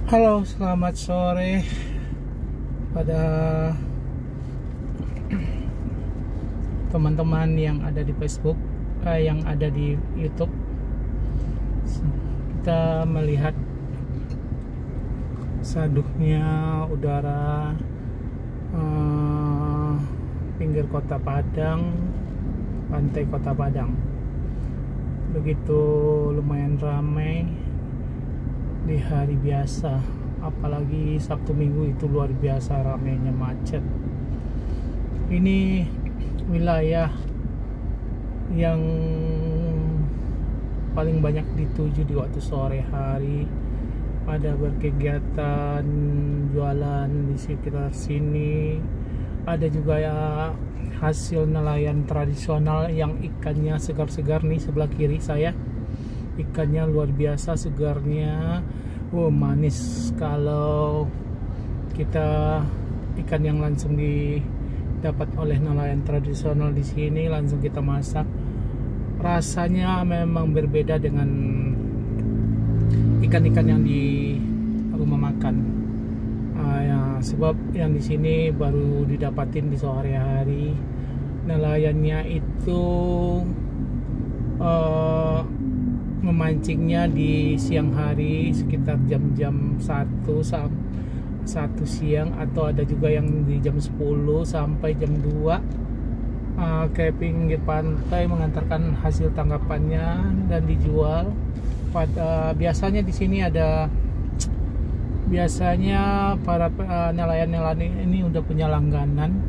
Halo, selamat sore pada teman-teman yang ada di Facebook, yang ada di YouTube. Kita melihat saduhnya udara pinggir kota Padang, pantai kota Padang. Begitu lumayan ramai di hari biasa, apalagi Sabtu Minggu itu luar biasa ramainya, macet. Ini wilayah yang paling banyak dituju di waktu sore hari. Ada berkegiatan jualan di sekitar sini. Ada juga ya hasil nelayan tradisional yang ikannya segar-segar nih sebelah kiri saya. Ikannya luar biasa segarnya, manis. Kalau kita ikan yang langsung didapat oleh nelayan tradisional di sini langsung kita masak, rasanya memang berbeda dengan ikan-ikan yang di rumah makan. Ya, sebab yang di sini baru didapatin di sore hari. Nelayannya itu memancingnya di siang hari sekitar jam-jam 1 siang, atau ada juga yang di jam 10 sampai jam 2 ke pinggir pantai mengantarkan hasil tangkapannya dan dijual. Biasanya di sini biasanya para nelayan-nelayan ini udah punya langganan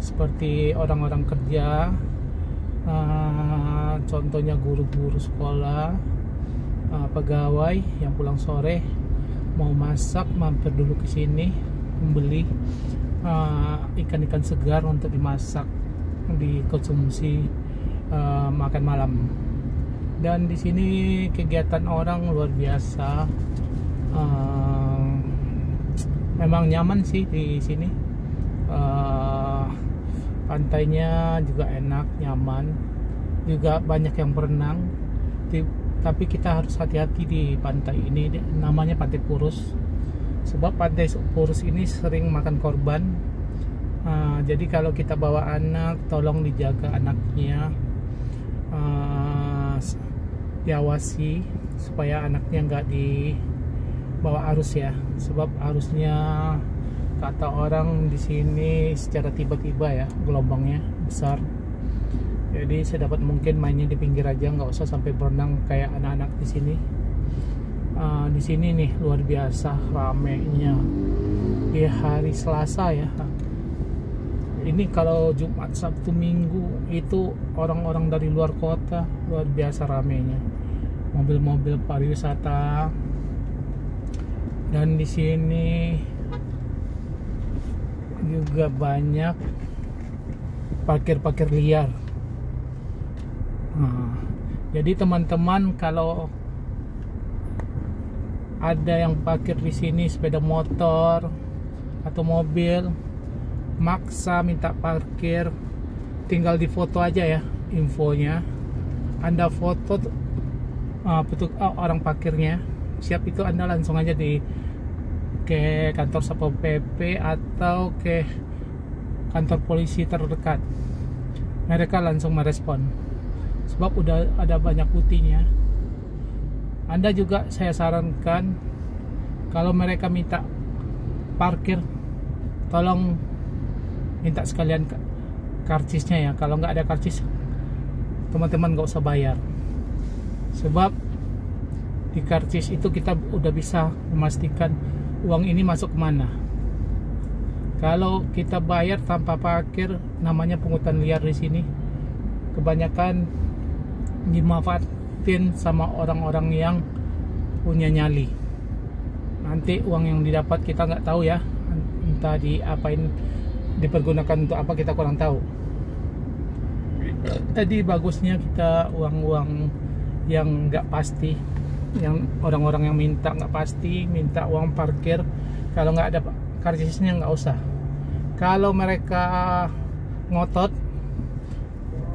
seperti orang-orang kerja, contohnya guru-guru sekolah, pegawai yang pulang sore mau masak, mampir dulu ke sini membeli ikan-ikan segar untuk dimasak, dikonsumsi makan malam. Dan di sini kegiatan orang luar biasa. Memang nyaman sih di sini. Pantainya juga enak, nyaman. Juga banyak yang berenang. Tapi kita harus hati-hati di pantai ini. Namanya Pantai Purus. Sebab Pantai Purus ini sering makan korban. Jadi kalau kita bawa anak, tolong dijaga anaknya. Diawasi supaya anaknya nggak dibawa arus ya. Sebab arusnya kata orang di sini secara tiba-tiba ya, gelombangnya besar. Jadi sedapat mungkin mainnya di pinggir aja, nggak usah sampai berenang kayak anak-anak di sini. Di sini nih luar biasa ramainya di hari Selasa ya. Ini kalau Jumat, Sabtu, Minggu itu orang-orang dari luar kota luar biasa ramainya. Mobil-mobil pariwisata. Dan di sini juga banyak parkir-parkir liar. Jadi teman-teman kalau ada yang parkir di sini sepeda motor atau mobil, maksa minta parkir, tinggal di foto aja ya infonya. Anda foto orang parkirnya, siap itu Anda langsung aja ke kantor Satpol PP atau ke kantor polisi terdekat. Mereka langsung merespon sebab udah ada banyak buktinya. Anda juga saya sarankan kalau mereka minta parkir, tolong minta sekalian karcisnya ya. Kalau nggak ada karcis, teman-teman nggak usah bayar. Sebab di karcis itu kita udah bisa memastikan uang ini masuk kemana. Kalau kita bayar tanpa parkir, namanya pungutan liar di sini. Kebanyakan dimanfaatin sama orang-orang yang punya nyali. Nanti uang yang didapat kita nggak tahu ya, entah diapain, dipergunakan untuk apa, kita kurang tahu. Jadi bagusnya kita uang-uang yang nggak pasti, yang orang-orang yang minta nggak pasti, minta uang parkir, kalau nggak ada karcisnya nggak usah. Kalau mereka ngotot,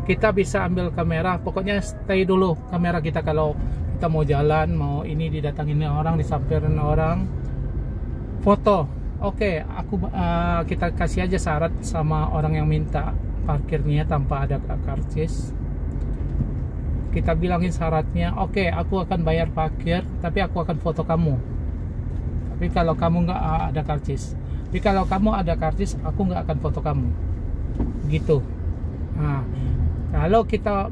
kita bisa ambil kamera. Pokoknya stay dulu kamera kita kalau kita mau jalan, mau ini didatangin orang, disamperin orang, Foto. Oke, kita kasih aja syarat sama orang yang minta parkirnya tanpa ada karcis. Kita bilangin syaratnya, oke, aku akan bayar parkir, tapi aku akan foto kamu. Tapi kalau kamu nggak ada karcis, tapi kalau kamu ada karcis, aku nggak akan foto kamu. Gitu. Nah, kalau kita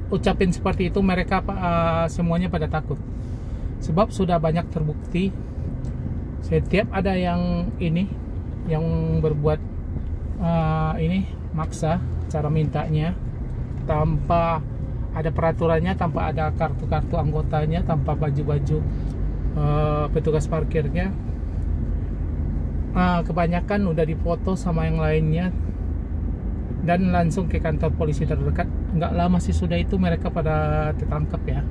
ucapin seperti itu, mereka semuanya pada takut. Sebab sudah banyak terbukti, setiap ada yang berbuat ini maksa cara mintanya tanpa ada peraturannya, tanpa ada kartu-kartu anggotanya, tanpa baju-baju petugas parkirnya, kebanyakan udah difoto sama yang lainnya dan langsung ke kantor polisi terdekat. Nggak lama sih sudah itu mereka pada tertangkap ya.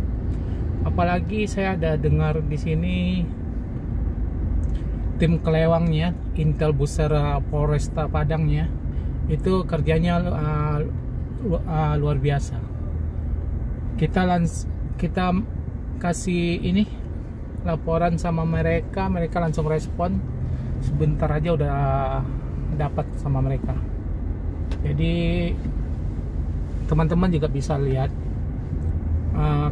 Apalagi saya ada dengar di sini tim kelewangnya, Intel Busera Polresta Padangnya, itu kerjanya luar biasa. Kita kasih ini laporan sama mereka langsung respon, sebentar aja udah dapat sama mereka. Jadi teman-teman juga bisa lihat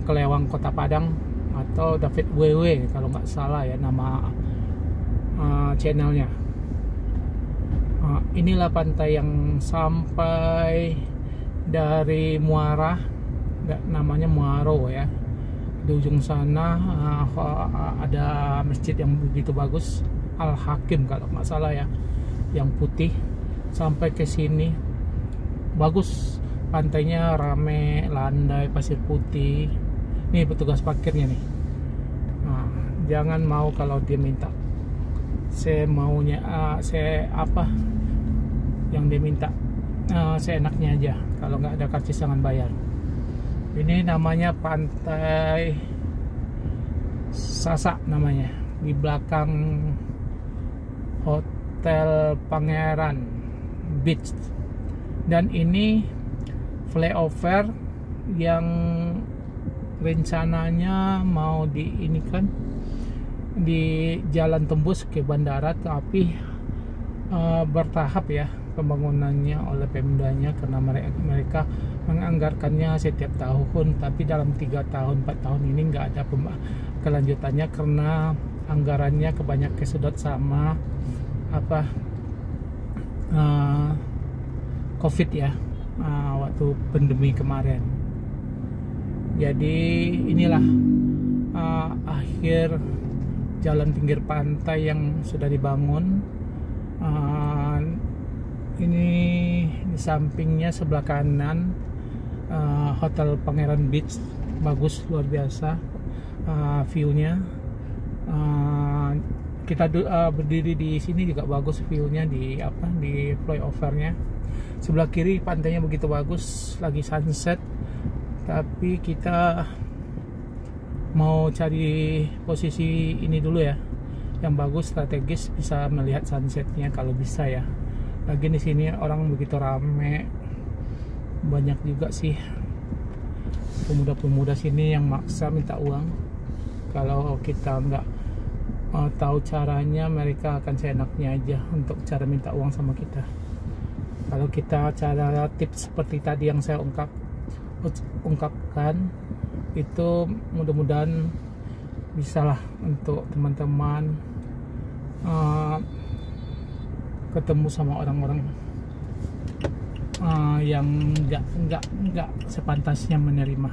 Kelewang Kota Padang atau David WW kalau nggak salah ya nama channelnya. Inilah pantai yang sampai dari Muara, namanya Muaro ya. Di ujung sana ada masjid yang begitu bagus, Al Hakim kalau nggak salah ya, yang putih. Sampai ke sini bagus, pantainya rame, landai, pasir putih. Nih petugas parkirnya nih. Nah, jangan mau kalau dia minta, saya maunya saya apa yang dia minta, seenaknya aja. Kalau nggak ada karcis jangan bayar. Ini namanya Pantai Sasak namanya, di belakang Hotel Pangeran Beach. Dan ini flyover yang rencananya mau diinikan di jalan tembus ke bandara, tapi bertahap ya pembangunannya oleh Pemdanya, karena mereka menganggarkannya setiap tahun, tapi dalam 3 tahun 4 tahun ini nggak ada kelanjutannya karena anggarannya kebanyakan kesedot sama COVID ya, waktu pandemi kemarin. Jadi inilah akhir jalan pinggir pantai yang sudah dibangun. Ini di sampingnya sebelah kanan Hotel Pangeran Beach, bagus luar biasa view-nya. Kita berdiri di sini juga bagus view-nya di flyover-nya. Sebelah kiri pantainya begitu bagus, lagi sunset. Tapi kita mau cari posisi ini dulu ya, yang bagus strategis bisa melihat sunsetnya kalau bisa ya. Lagi di sini orang begitu rame, banyak juga sih pemuda-pemuda sini yang maksa minta uang. Kalau kita nggak tahu caranya, mereka akan seenaknya aja untuk cara minta uang sama kita. Kalau kita cara tips seperti tadi yang saya ungkapkan, itu mudah-mudahan bisalah untuk teman-teman ketemu sama orang-orang yang nggak sepantasnya menerima.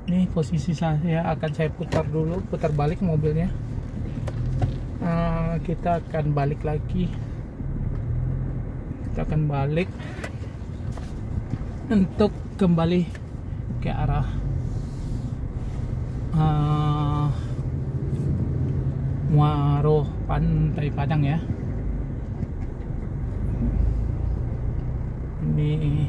Nih posisi saya akan saya putar balik mobilnya. Kita akan balik lagi. Kita akan balik untuk kembali ke arah Muaro Pantai Padang ya. Ini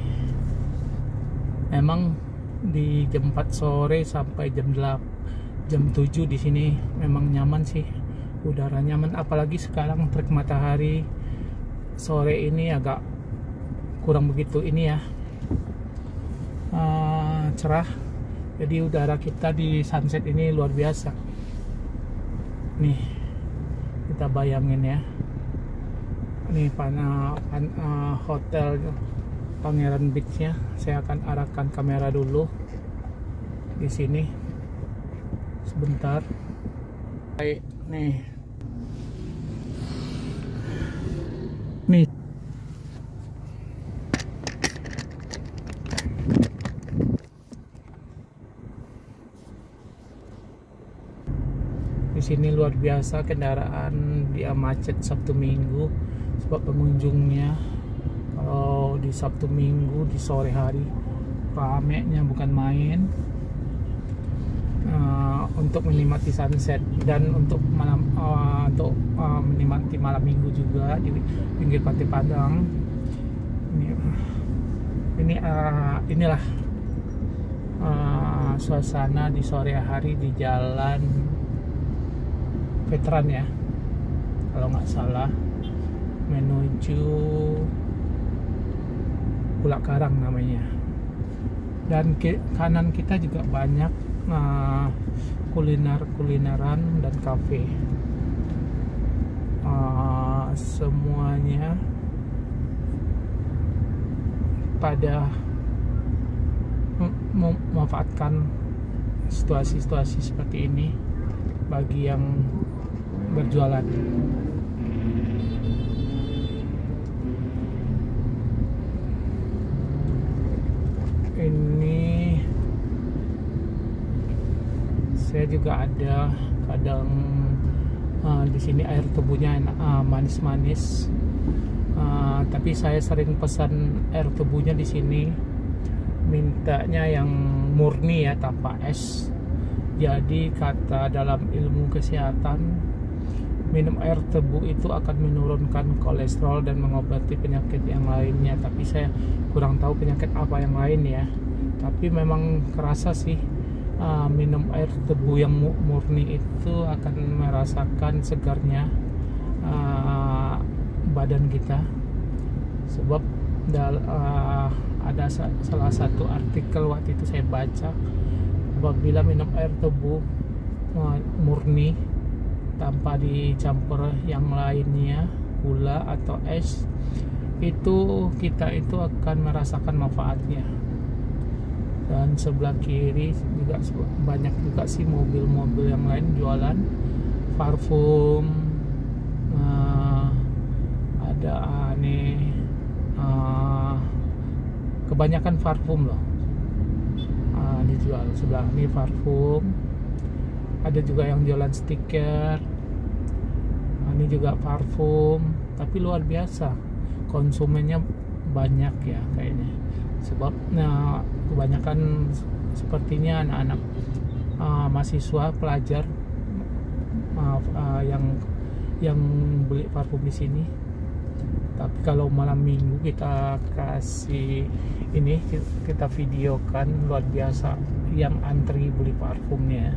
emang di jam 4 sore sampai jam 7 di sini memang nyaman sih, udara nyaman. Apalagi sekarang terik matahari, sore ini agak kurang begitu ini ya, cerah. Jadi udara kita di sunset ini luar biasa nih. Kita bayangin ya, ini hotel Pangeran Beach-nya. Saya akan arahkan kamera dulu di sini sebentar. Baik, nih di sini luar biasa kendaraan, dia macet Sabtu Minggu sebab pengunjungnya kalau di Sabtu Minggu di sore hari ramenya bukan main. Untuk menikmati sunset dan untuk menikmati malam minggu juga di pinggir Pantai Padang. Inilah suasana di sore hari di jalan Veteran ya, kalau nggak salah, menuju Pulau Karang namanya. Dan kanan kita juga banyak kulineran dan kafe. Semuanya pada memanfaatkan situasi-situasi seperti ini bagi yang berjualan. Ini saya juga ada kadang di sini air tebunya manis-manis, tapi saya sering pesan air tebunya di sini mintanya yang murni ya, tanpa es. Jadi kata dalam ilmu kesehatan, minum air tebu itu akan menurunkan kolesterol dan mengobati penyakit yang lainnya. Tapi saya kurang tahu penyakit apa yang lain ya. Tapi memang kerasa sih, minum air tebu yang murni itu akan merasakan segarnya badan kita. Sebab ada salah satu artikel waktu itu saya baca, apabila minum air tebu murni tanpa dicampur yang lainnya, gula atau es, itu kita itu akan merasakan manfaatnya. Dan sebelah kiri juga banyak juga sih mobil-mobil yang lain jualan parfum, ada nih kebanyakan parfum loh dijual. Sebelah ini parfum, ada juga yang jualan stiker. Ini juga parfum, tapi luar biasa konsumennya banyak ya kayaknya. Sebab kebanyakan sepertinya anak-anak mahasiswa pelajar yang beli parfum di sini. Tapi kalau malam minggu kita kasih ini, kita videokan, luar biasa yang antri beli parfumnya.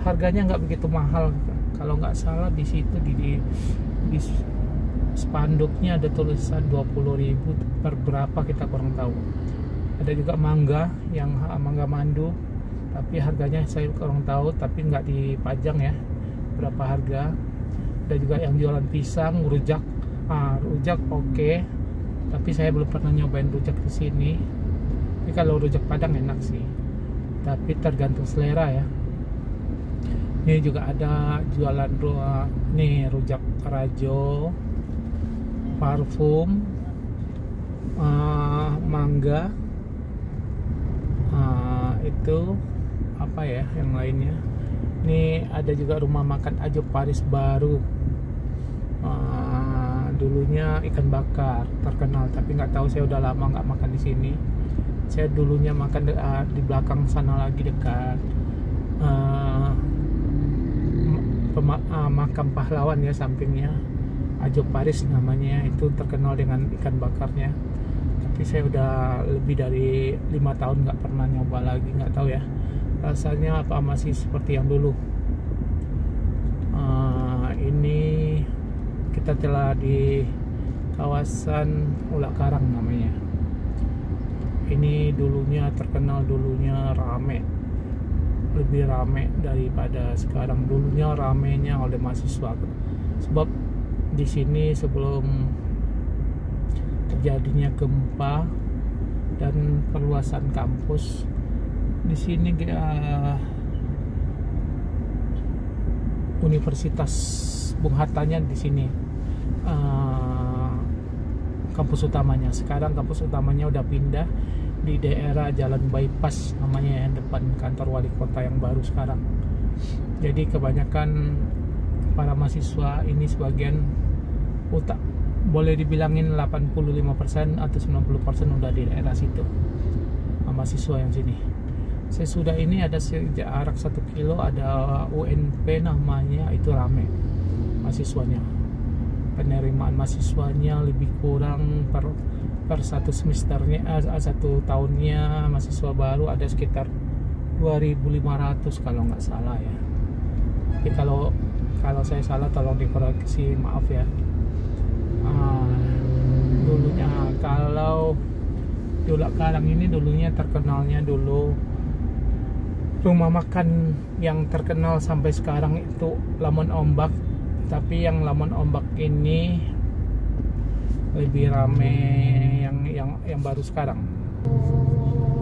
Harganya nggak begitu mahal, kalau nggak salah di situ di spanduknya ada tulisan 20.000 per berapa, kita kurang tahu. Ada juga mangga, yang mangga mandu, tapi harganya saya kurang tahu, tapi nggak dipajang ya berapa harga. Ada juga yang jualan pisang, rujak. Rujak oke, tapi saya belum pernah nyobain rujak di sini. Tapi kalau rujak Padang enak sih, tapi tergantung selera ya. Ini juga ada jualan nih rujak Rajo, parfum, mangga, itu apa ya yang lainnya. Ini ada juga rumah makan Ajo Paris baru. Dulunya ikan bakar terkenal, tapi nggak tahu, saya udah lama nggak makan di sini. Saya dulunya makan di belakang sana lagi dekat makam pahlawan ya, sampingnya Ajo Paris namanya, itu terkenal dengan ikan bakarnya. Tapi saya udah lebih dari 5 tahun nggak pernah nyoba lagi, nggak tahu ya rasanya apa masih seperti yang dulu. Ini kita telah di kawasan Pulau Karang namanya. Ini dulunya terkenal, dulunya rame, lebih rame daripada sekarang. Dulunya ramenya oleh mahasiswa sebab di sini sebelum terjadinya gempa dan perluasan kampus di sini Universitas Bung Hattanya di sini kampus utamanya. Sekarang kampus utamanya udah pindah di daerah Jalan Bypass namanya, yang depan kantor wali kota yang baru sekarang. Jadi kebanyakan para mahasiswa ini sebagian boleh dibilangin 85% atau 90% udah di daerah situ, mahasiswa yang sini. Sesudah ini ada jarak 1 kilo ada UNP namanya, itu rame mahasiswanya. Penerimaan mahasiswanya lebih kurang per satu semesternya, satu tahunnya mahasiswa baru ada sekitar 2.500 kalau nggak salah ya. Tapi kalau saya salah tolong dikoreksi, maaf ya. Dulunya kalau Julak Karang ini dulunya terkenalnya dulu rumah makan yang terkenal sampai sekarang itu Lamun Ombak, tapi yang Lamun Ombak ini lebih rame yang baru sekarang.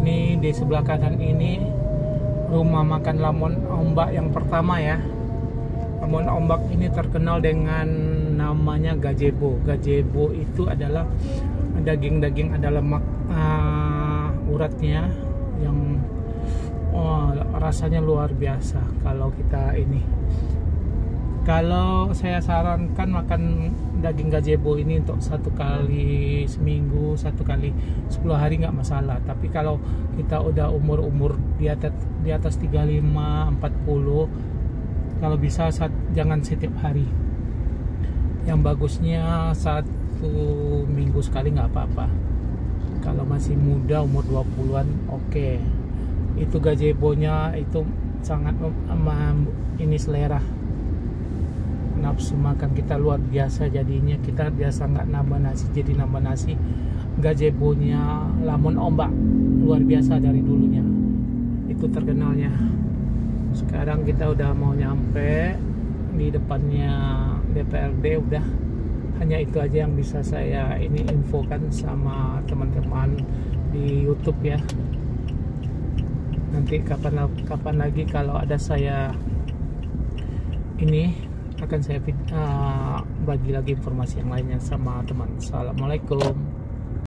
Ini di sebelah kanan ini rumah makan Lamun Ombak yang pertama ya. Lamun Ombak ini terkenal dengan namanya gazebo. Gazebo itu adalah daging-daging, ada lemak uratnya yang rasanya luar biasa. Kalau saya sarankan makan daging gazebo ini untuk 1 kali seminggu, 1 kali 10 hari nggak masalah. Tapi kalau kita udah umur di atas 35, 40, kalau bisa jangan setiap hari. Yang bagusnya 1 minggu sekali nggak apa-apa. Kalau masih muda umur 20-an oke. Itu gazebonya itu sangat ini selera, nafsu makan kita luar biasa. Jadinya kita biasa nggak nambah nasi, jadi nambah nasi. Gazebonya Lamun Ombak luar biasa dari dulunya, itu terkenalnya. Sekarang kita udah mau nyampe di depannya DPRD. Udah hanya itu aja yang bisa saya ini infokan sama teman-teman di YouTube ya. Nanti kapan lagi kalau ada saya ini akan saya bagi lagi informasi yang lainnya sama teman. Assalamualaikum.